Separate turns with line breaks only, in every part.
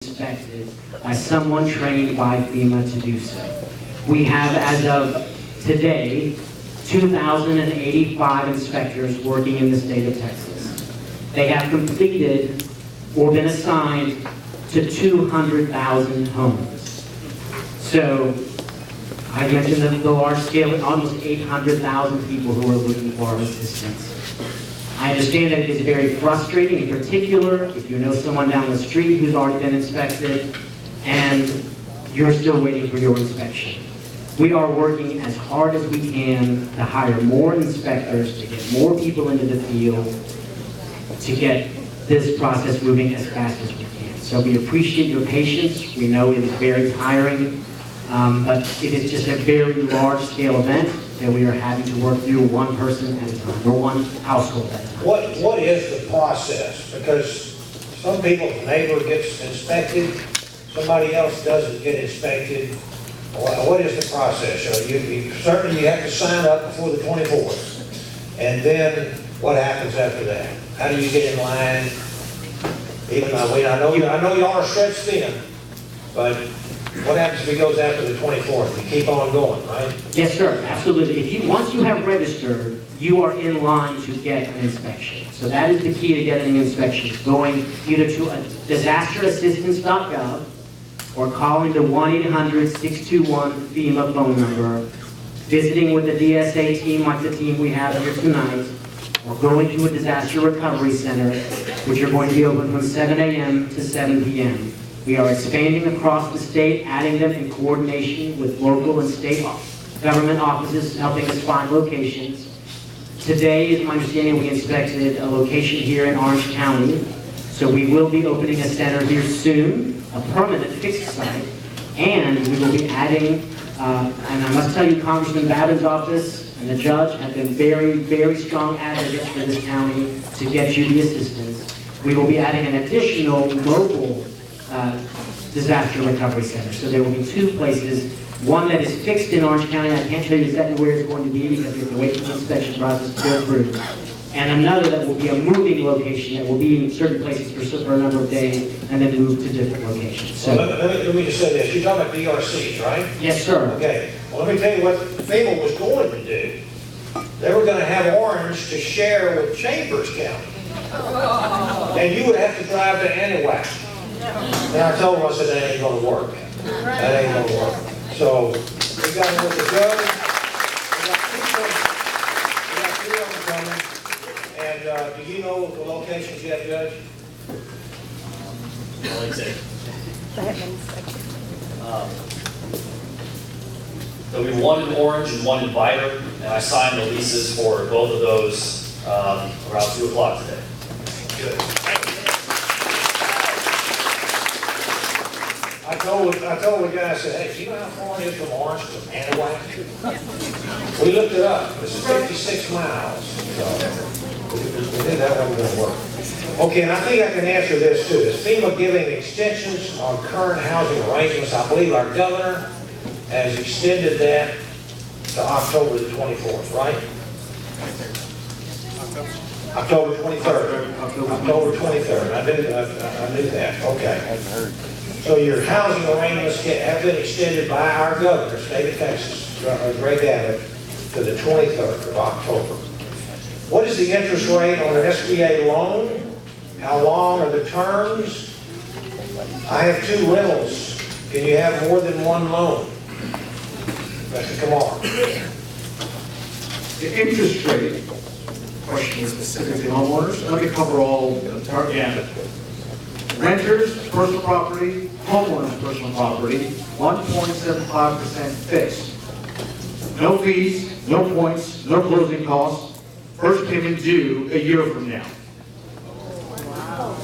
inspected by someone trained by FEMA to do so. We have, as of today, 2,085 inspectors working in the state of Texas. They have completed or been assigned to 200,000 homes. So, I mentioned the large scale, almost 800,000 people who are looking for our assistance. I understand that it is very frustrating, in particular, if you know someone down the street who's already been inspected, and you're still waiting for your inspection. We are working as hard as we can to hire more inspectors, to get more people into the field, to get this process moving as fast as we can. So we appreciate your patience. We know it is very tiring, but it is just a very large-scale event that we are having to work through one person at a time, or one household at a time.
What is the process? Because some people's neighbor gets inspected, somebody else doesn't get inspected. What is the process? Certainly you have to sign up before the 24th. And then what happens after that? How do you get in line? Even though, I know y'all are stretched thin, but what happens if it goes after the 24th? You keep on going, right?
Yes, sir, absolutely. Once you have registered, you are in line to get an inspection. So that is the key to getting an inspection, going either to disasterassistance.gov or calling the 1-800-621-FEMA phone number, visiting with the DSA team like the team we have here tonight, or going to a disaster recovery center, which are going to be open from 7 a.m. to 7 p.m. We are expanding across the state, adding them in coordination with local and state government offices, helping us find locations. Today, is my understanding, we inspected a location here in Orange County. So we will be opening a center here soon, a permanent fixed site. And we will be adding, and I must tell you, Congressman Babin's office and the judge have been very, very strong advocates for this county to get you the assistance. We will be adding an additional local disaster recovery center. So there will be two places, one that is fixed in Orange County. I can't tell you exactly where it's going to be because we have to wait for the inspection process to go through. And another that will be a moving location that will be in certain places for a number of days and then move to different locations. So,
well, let me just say this. You're talking about DRCs, right?
Yes, sir.
Okay. Well, let me tell you what FEMA was going to do. They were going to have Orange to share with Chambers County. And you would have to drive to Anahuac. And I told them, I said, that ain't going to work. That ain't going to work. So we got them with the judge. We got three of them coming. And do you know the locations yet, Judge?
There'll be one in Orange and one in Vidor, and I signed the leases for both of those around 2 o'clock today.
Good. I told the guy, I said, hey, do you know how far it is from Orange to Anahuac? We looked it up. It's 56 miles. So we knew that wasn't going to work. Okay, and I think I can answer this too. Is FEMA giving extensions on current housing arrangements? I believe our governor has extended that to October the 24th, right? October 23rd. October 23rd. I knew that. Okay. So your housing arrangements have been extended by our governor, state of Texas, Greg Abbott, to the 23rd of October. What is the interest rate on an SBA loan? How long are the terms? I have 2 rentals. Can you have more than one loan? Mr. Kamar.
The interest rate question is specific to homeowners. Let me cover all the target. Renters, personal property, homeowners, personal property, 1.75% fixed. No fees, no points, no closing costs. First payment due a year from now.
Wow.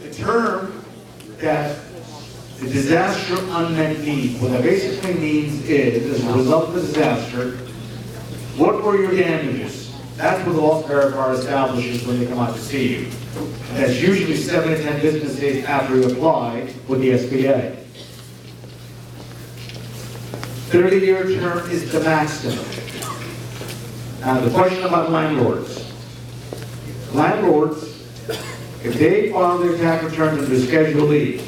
The term that the disaster unmet need, what that basically means is, as a result of the disaster, what were your damages? That's what the loss verifier establishes when they come out to see you. And that's usually 7 to 10 business days after you apply with the SBA. 30-year term is the maximum. Now, the question about landlords. landlords, if they file their tax returns under Schedule E,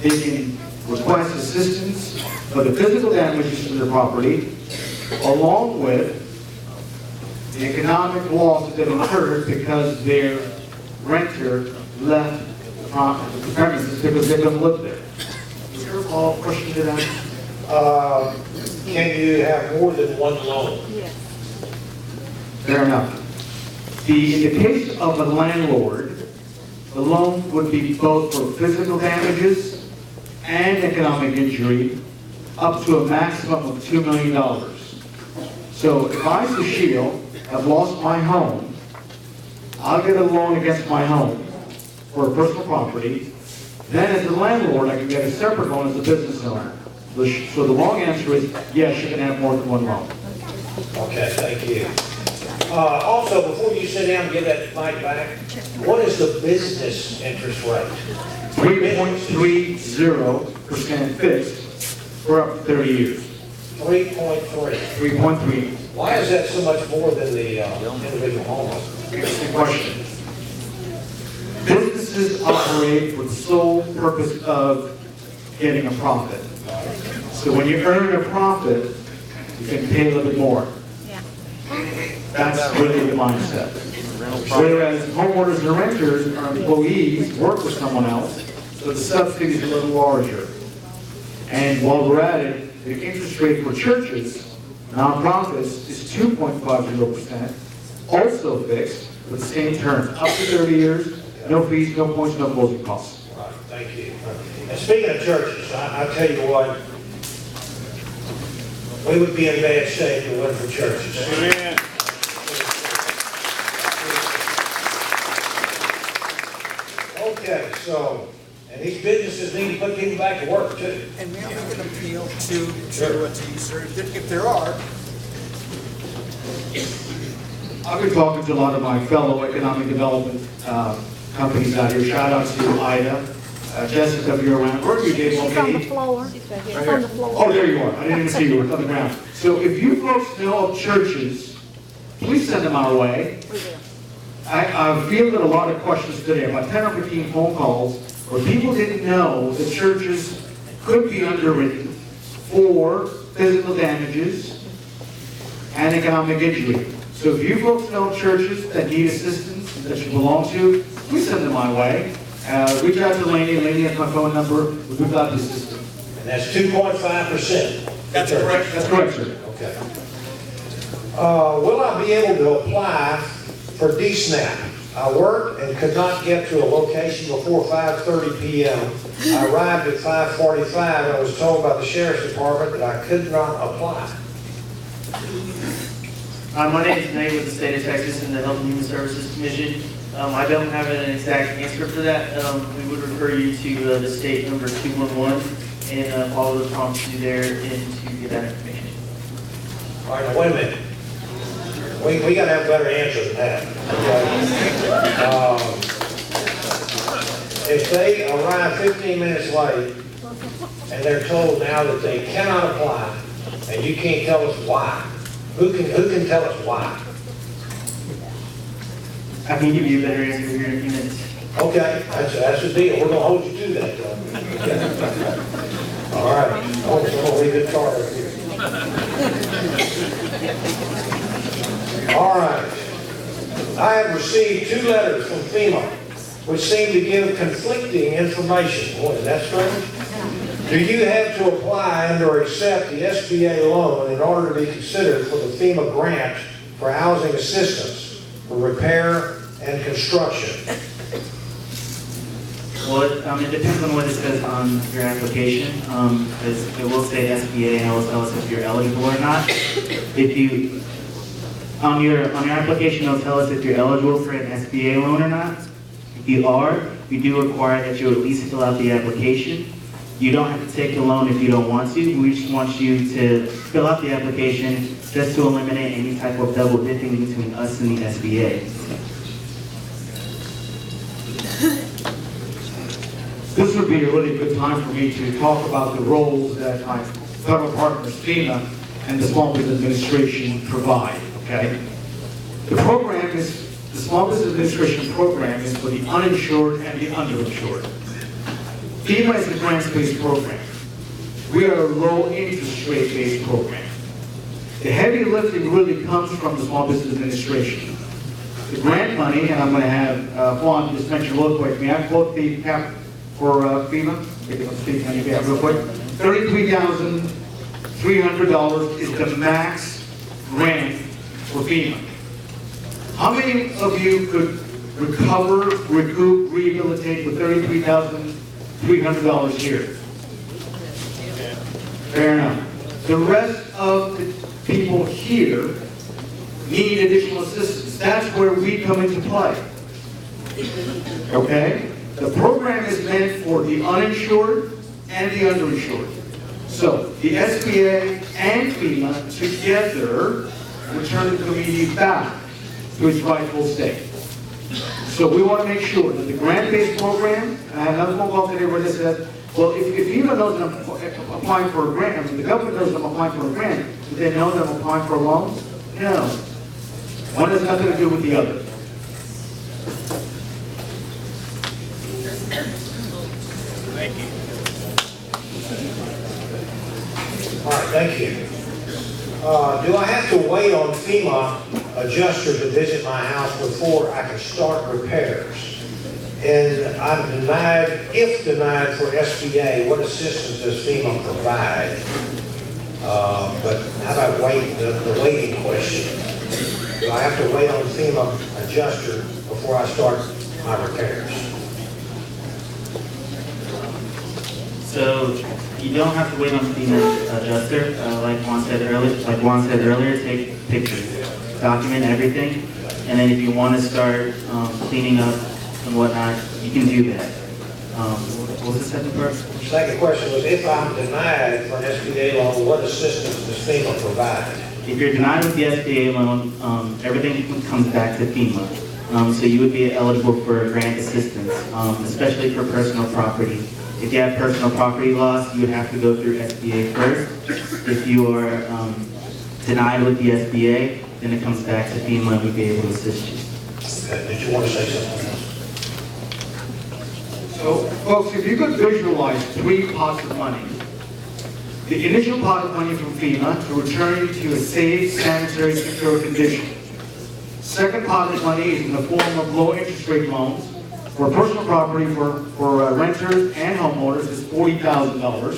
they can request assistance for the physical damages to their property, along with the economic loss that they've incurred because their renter left the premises because they couldn't live there. Is there a question to that?
Can you have more than one loan?
Yes.
Fair enough. In the case of a landlord, the loan would be both for physical damages and economic injury, up to a maximum of $2 million. So if I, Sushil, have lost my home, I'll get a loan against my home for a personal property. Then as a landlord, I can get a separate loan as a business owner. So the long answer is, yes, you can have more than one loan.
Okay, thank you. Also, before you sit down and give that mic back, what is the business interest rate?
3.30% fixed for up to 30 years.
3.3.
3.3.
Why is that so much more than the individual homeowner?
Interesting question. Businesses operate for the sole purpose of getting a profit. So when you earn a profit, you can pay a little bit more.
Yeah.
That's really the mindset. Whereas homeowners and renters are employees, work for someone else, so the subsidy is a little larger. And while we're at it, the interest rate for churches, nonprofits, is 2.50%, also fixed with the same terms, up to 30 years, no fees, no points, no closing costs.
Right, thank you. And speaking of churches, I tell you what, we would be in bad shape if it wasn't for churches.
Amen.
Okay, so, and these businesses need to put people back to work too.
And may I make an appeal to
Sure.
you, sir, if there are,
I've been talking to a lot of my fellow economic development companies out here. Shout out to Ida, Jessica, if you're around. Where are you, Dave?
She's on the floor. She's on the floor.
Oh, there you are. I didn't even see you. It's on the ground. So if you folks know of churches, please send them our way.
We will.
I fielded a lot of questions today, about 10 or 15 phone calls, where people didn't know that churches could be underwritten for physical damages and economic injury. So if you folks know churches that need assistance that you belong to, please send them my way. Reach out to Laney. Laney has my phone number. We'll be glad to assist them.
And that's 2.5%.
That's correct. That's correct, sir.
Okay. Will I be able to apply for DSNAP? I worked and could not get to a location before 5:30 p.m. I arrived at 5:45 and I was told by the sheriff's department that I could not apply.
My name is Nate with the State of Texas and the Health and Human Services Commission. I don't have an exact answer for that. We would refer you to the state number 211 and follow the prompts through there and to get that information.
All right, now wait a minute. We got to have a better answer than that. Okay? If they arrive 15 minutes late and they're told now that they cannot apply, and you can't tell us why, who can tell us why?
I can give you a better answer here in a few minutes.
Okay, that's the deal. We're going to hold you to that, though. All right. Oh, so we'll leave it card up here. All right. I have received 2 letters from FEMA, which seem to give conflicting information. Boy, is that strange? Do you have to apply and or accept the SBA loan in order to be considered for the FEMA grant for housing assistance for repair and construction?
Well, it depends on what it says on your application. Because it will say SBA and it will tell us if you're eligible or not. If you, on your application, it'll tell us if you're eligible for an SBA loan or not. If you are, we do require that you at least fill out the application. You don't have to take the loan if you don't want to. We just want you to fill out the application just to eliminate any type of double dipping between us and the SBA.
This would be a really good time for me to talk about the roles that my federal partners, FEMA, and the Small Business Administration provide, okay? The program is Small Business Administration program is for the uninsured and the underinsured. FEMA is a grants-based program. We are a low interest rate-based program. The heavy lifting really comes from the Small Business Administration. The grant money, and I'm going to have Juan just mention real quick, may I quote the cap for FEMA? If you want to speak on your behalf real quick. $33,300 is the max grant for FEMA. How many of you could recover, recoup, rehabilitate with $33,300 here? Fair enough. The rest of the people here need additional assistance. That's where we come into play. Okay? The program is meant for the uninsured and the underinsured. So the SBA and FEMA together return the community back to its rightful state. So we want to make sure that the grant-based program, and I had another phone call today where they said, well, if FEMA knows that I'm applying for a grant, I mean, the government knows that I'm applying for a grant, do they know that I'm applying for a loan? No. One has nothing to do with the other.
Thank you. All right, thank you. Do I have to wait on FEMA adjuster to visit my house before I can start repairs? And I'm denied, if denied for SBA, what assistance does FEMA provide? But how about the waiting question? Do I have to wait on FEMA adjuster before I start my repairs?
So you don't have to wait on FEMA adjuster, like Juan said earlier, take pictures, document everything, and then if you want to start cleaning up and whatnot, you can do that. What was the second part?
Second question was, if I'm denied for an SBA loan, what assistance does FEMA provide?
If you're denied with the SBA loan, everything comes back to FEMA. So you would be eligible for grant assistance, especially for personal property. If you have personal property loss, you would have to go through SBA first. If you are denied with the SBA, then it comes back to FEMA and we'd be able to assist you.
Okay. Did you want to say something else?
So, folks, if you could visualize 3 pots of money. The initial pot of money from FEMA to return you to a safe, sanitary, secure condition. Second pot of money is in the form of low interest rate loans. For personal property, for renters and homeowners, is $40,000.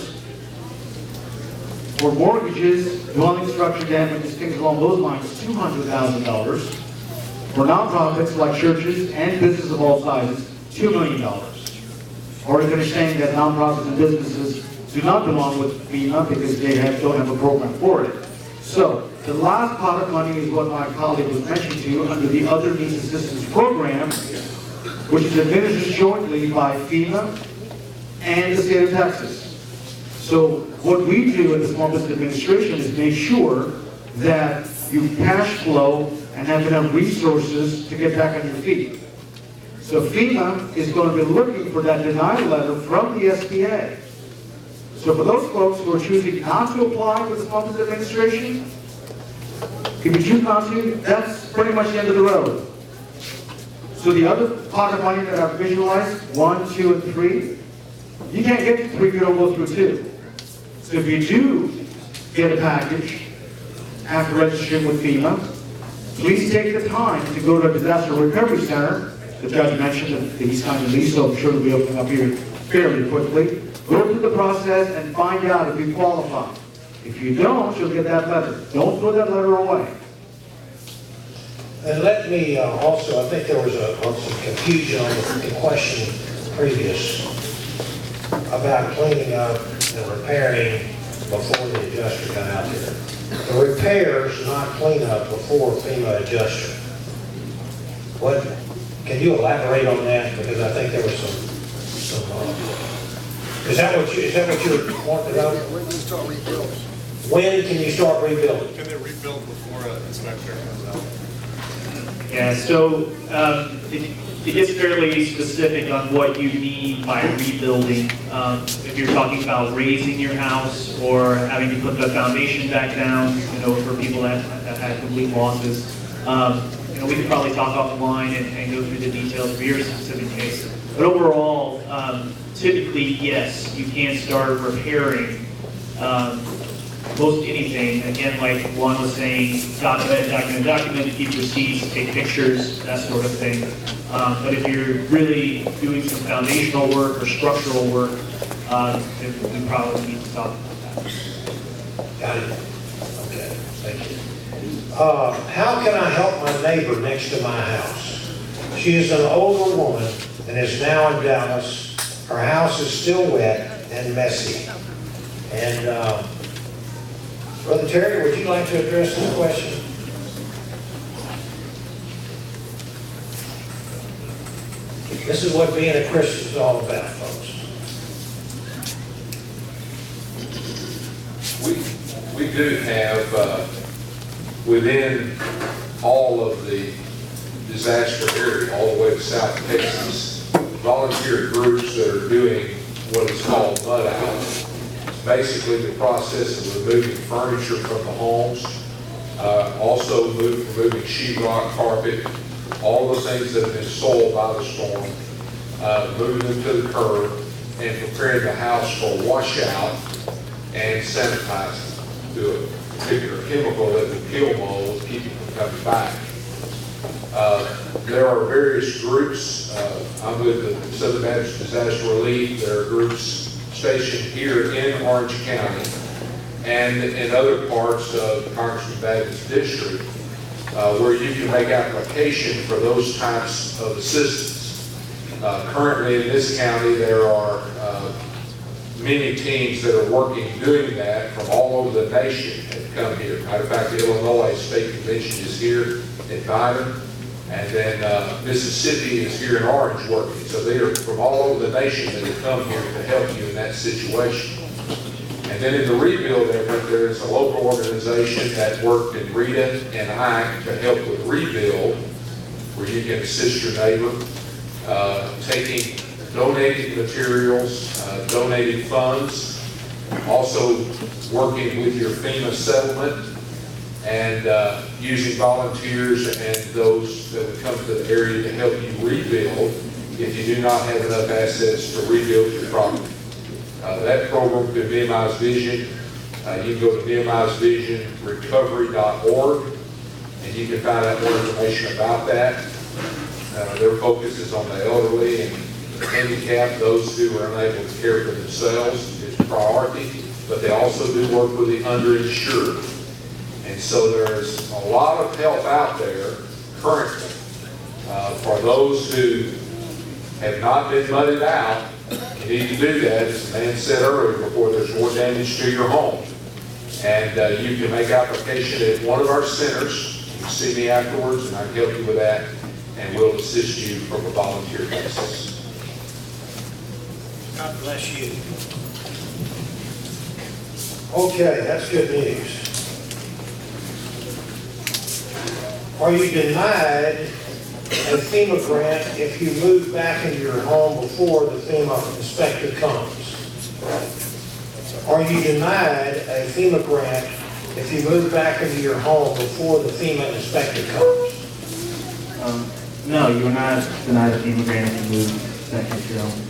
For mortgages, dwelling structure damages, things along those lines, $200,000. For nonprofits like churches and businesses of all sizes, $2 million. Or you can understand that nonprofits and businesses do not belong with FEMA because they don't have a program for it. So the last pot of money is what my colleague was mentioning to you under the Other Needs Assistance Program, which is administered jointly by FEMA and the state of Texas. So what we do at the Small Business Administration is make sure that you cash flow and have enough resources to get back on your feet. So FEMA is going to be looking for that denial letter from the SBA. So for those folks who are choosing not to apply with the Small Business Administration, if you choose not to, that's pretty much the end of the road. So the other pot of money that I've visualized, 1, 2, and 3, you can't get to 3 if you don't go through 2. So if you do get a package after registering with FEMA, please take the time to go to a disaster recovery center. The judge mentioned that he's signed a lease, so I'm sure it'll be opening up here fairly quickly. Go through the process and find out if you qualify. If you don't, you'll get that letter. Don't throw that letter away.
And let me also, I think there was some confusion on the question previous about cleaning up and repairing before the adjuster got out there. The repairs, not clean up before FEMA adjuster. What, can you elaborate on that? Because I think there was some is that what you wanted to know?
When do you start rebuilding?
When can you start rebuilding?
Can they rebuild before an inspector comes out?
Yeah, so it gets fairly specific on what you mean by rebuilding. If you're talking about raising your house or having to put the foundation back down, for people that had complete losses. we could probably talk offline and go through the details of your specific case. But overall, typically, yes, you can start repairing most anything. Again, like Juan was saying, document, keep receipts, take pictures, that sort of thing. But if you're really doing some foundational work or structural work, then we probably need to talk about that.
Got it. Okay, thank you. How can I help my neighbor next to my house? She is an older woman and is now in Dallas. Her house is still wet and messy. And Brother Terry, would you like to address this question? This is what being a Christian is all about, folks.
We do have, within all of the disaster area, all the way to South Texas, volunteer groups that are doing what is called mud out. It's basically the process of removing furniture from the homes, also removing sheetrock, carpet, all the things that have been soiled by the storm, moving them to the curb, and preparing the house for washout and sanitizing to a particular chemical that will kill mold, keep it from coming back. There are various groups. I'm with the Southern Baptist Disaster Relief. There are groups stationed here in Orange County and in other parts of Congressman Baggett's district where you can make application for those types of assistance. Currently in this county, there are many teams that are working doing that from all over the nation have come here. Matter of fact, the Illinois State Convention is here in Biden, and then Mississippi is here in Orange working. So they are from all over the nation that have come here to help you in that situation. And then in the rebuild effort, there is a local organization that worked in Rita and I to help with rebuild, where you can assist your neighbor, donating materials, donating funds, also working with your FEMA settlement, and using volunteers and those that would come to the area to help you rebuild if you do not have enough assets to rebuild your property. That program could be Nehemiah's Vision. You can go to nehemiahsvisionrecovery.org and you can find out more information about that. Their focus is on the elderly and handicapped, those who are unable to care for themselves is a priority, but they also do work with the underinsured. And so there's a lot of help out there currently for those who have not been mudded out. You need to do that, as the man said earlier, before there's more damage to your home. And you can make application at one of our centers. You can see me afterwards and I can help you with that, and we'll assist you from a volunteer basis.
God bless you. Okay, that's good news. Are you denied a FEMA grant if you move back into your home before the FEMA inspector comes? Are you denied a FEMA grant if you move back into your home before the FEMA inspector comes?
No, you are not denied a FEMA grant if you move back into your home.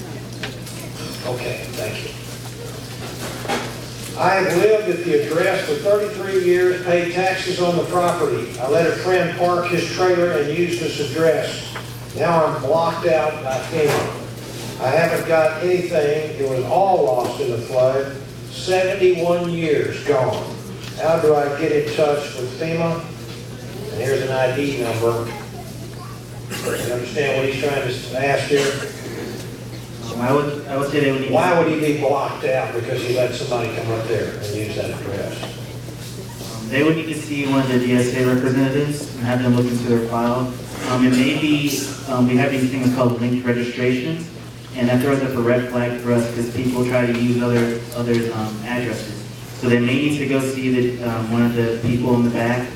Okay, thank you. I have lived at the address for 33 years, paid taxes on the property. I let a friend park his trailer and use this address. Now I'm blocked out by FEMA. I haven't got anything. It was all lost in the flood. 71 years gone. How do I get in touch with FEMA? And here's an ID number. You understand what he's trying to ask here?
I would say they would need.
Why would he be blocked out? Because he let somebody come up there and use that address.
They would need to see one of the DSA representatives and have them look into their file. And maybe we have these things called linked registrations, and that throws up a red flag for us because people try to use others' addresses. So they may need to go see one of the people in the back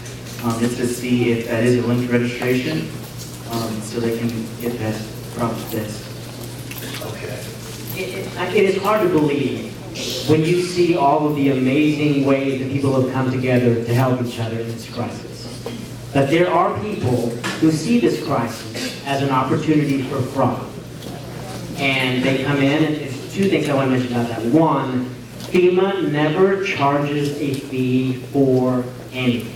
just to see if that is a linked registration, so they can get that problem fixed.
It is hard to believe when you see all of the amazing ways that people have come together to help each other in this crisis. But there are people who see this crisis as an opportunity for fraud. And they come in, and there's two things I want to mention about that. One, FEMA never charges a fee for anything.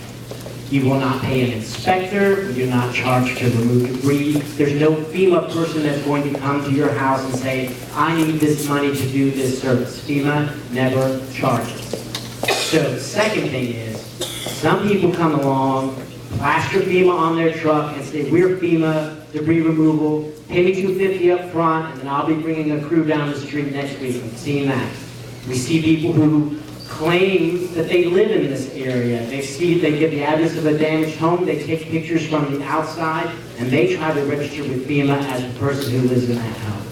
You will not pay an inspector, you're not charged to remove debris. There's no FEMA person that's going to come to your house and say, I need this money to do this service. FEMA never charges. So the second thing is, some people come along, plaster FEMA on their truck and say, we're FEMA debris removal, pay me $250 up front, and then I'll be bringing a crew down the street next week. We've seen that. We see people who claim that they live in this area. They get the address of a damaged home, they take pictures from the outside, and they try to register with FEMA as a person who lives in that house.